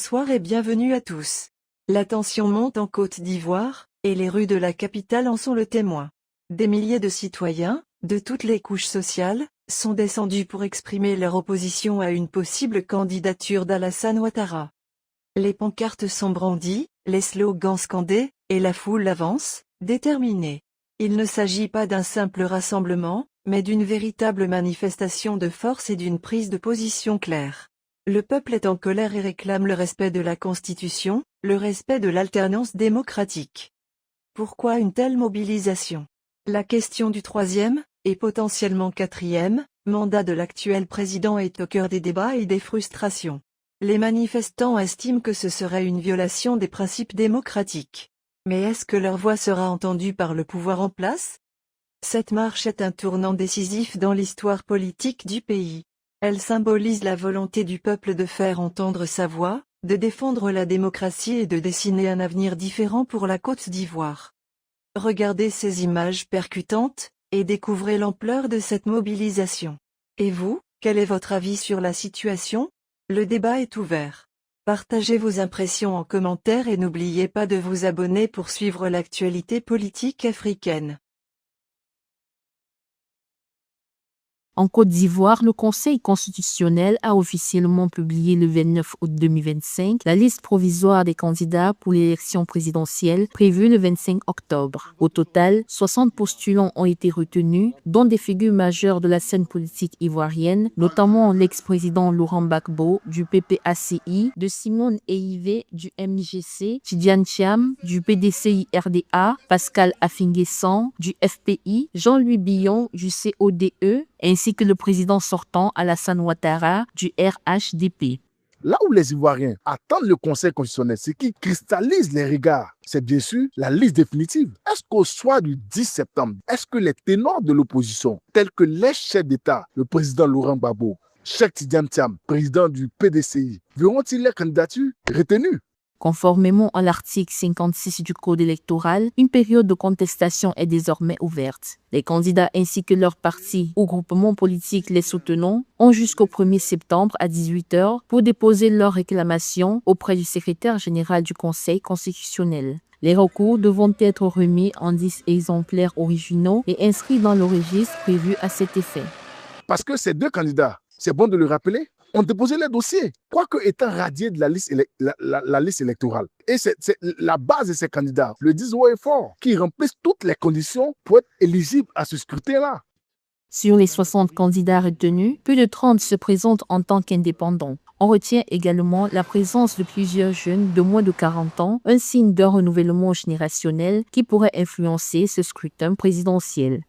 Bonsoir et bienvenue à tous. La tension monte en Côte d'Ivoire, et les rues de la capitale en sont le témoin. Des milliers de citoyens, de toutes les couches sociales, sont descendus pour exprimer leur opposition à une possible candidature d'Alassane Ouattara. Les pancartes sont brandies, les slogans scandés, et la foule avance, déterminée. Il ne s'agit pas d'un simple rassemblement, mais d'une véritable manifestation de force et d'une prise de position claire. Le peuple est en colère et réclame le respect de la Constitution, le respect de l'alternance démocratique. Pourquoi une telle mobilisation? La question du troisième, et potentiellement quatrième, mandat de l'actuel président est au cœur des débats et des frustrations. Les manifestants estiment que ce serait une violation des principes démocratiques. Mais est-ce que leur voix sera entendue par le pouvoir en place? Cette marche est un tournant décisif dans l'histoire politique du pays. Elle symbolise la volonté du peuple de faire entendre sa voix, de défendre la démocratie et de dessiner un avenir différent pour la Côte d'Ivoire. Regardez ces images percutantes, et découvrez l'ampleur de cette mobilisation. Et vous, quel est votre avis sur la situation? Le débat est ouvert. Partagez vos impressions en commentaire et n'oubliez pas de vous abonner pour suivre l'actualité politique africaine. En Côte d'Ivoire, le Conseil constitutionnel a officiellement publié le 29 août 2025 la liste provisoire des candidats pour l'élection présidentielle prévue le 25 octobre. Au total, 60 postulants ont été retenus, dont des figures majeures de la scène politique ivoirienne, notamment l'ex-président Laurent Gbagbo du PPACI, de Simone Eivé du MJC, Tidiane Thiam du PDCI-RDA, Pascal Affinguessan du FPI, Jean-Louis Billon du CODE, ainsi que le président sortant Alassane Ouattara du RHDP. Là où les Ivoiriens attendent le Conseil constitutionnel, ce qui cristallise les regards, c'est bien sûr la liste définitive. Est-ce qu'au soir du 10 septembre, est-ce que les ténors de l'opposition, tels que les chefs d'État, le président Laurent Gbagbo, Cheikh Tidiane Thiam, président du PDCI, verront-ils les candidatures retenues? Conformément à l'article 56 du Code électoral, une période de contestation est désormais ouverte. Les candidats ainsi que leurs partis ou groupements politiques les soutenant ont jusqu'au 1er septembre à 18 h pour déposer leurs réclamations auprès du secrétaire général du Conseil constitutionnel. Les recours devront être remis en 10 exemplaires originaux et inscrits dans le registre prévu à cet effet. Parce que ces deux candidats, c'est bon de le rappeler, ont déposé les dossiers, quoique étant radiés de la liste électorale. Et c'est la base de ces candidats, le disent haut et fort, qui remplissent toutes les conditions pour être éligibles à ce scrutin-là. Sur les 60 candidats retenus, plus de 30 se présentent en tant qu'indépendants. On retient également la présence de plusieurs jeunes de moins de 40 ans, un signe d'un renouvellement générationnel qui pourrait influencer ce scrutin présidentiel.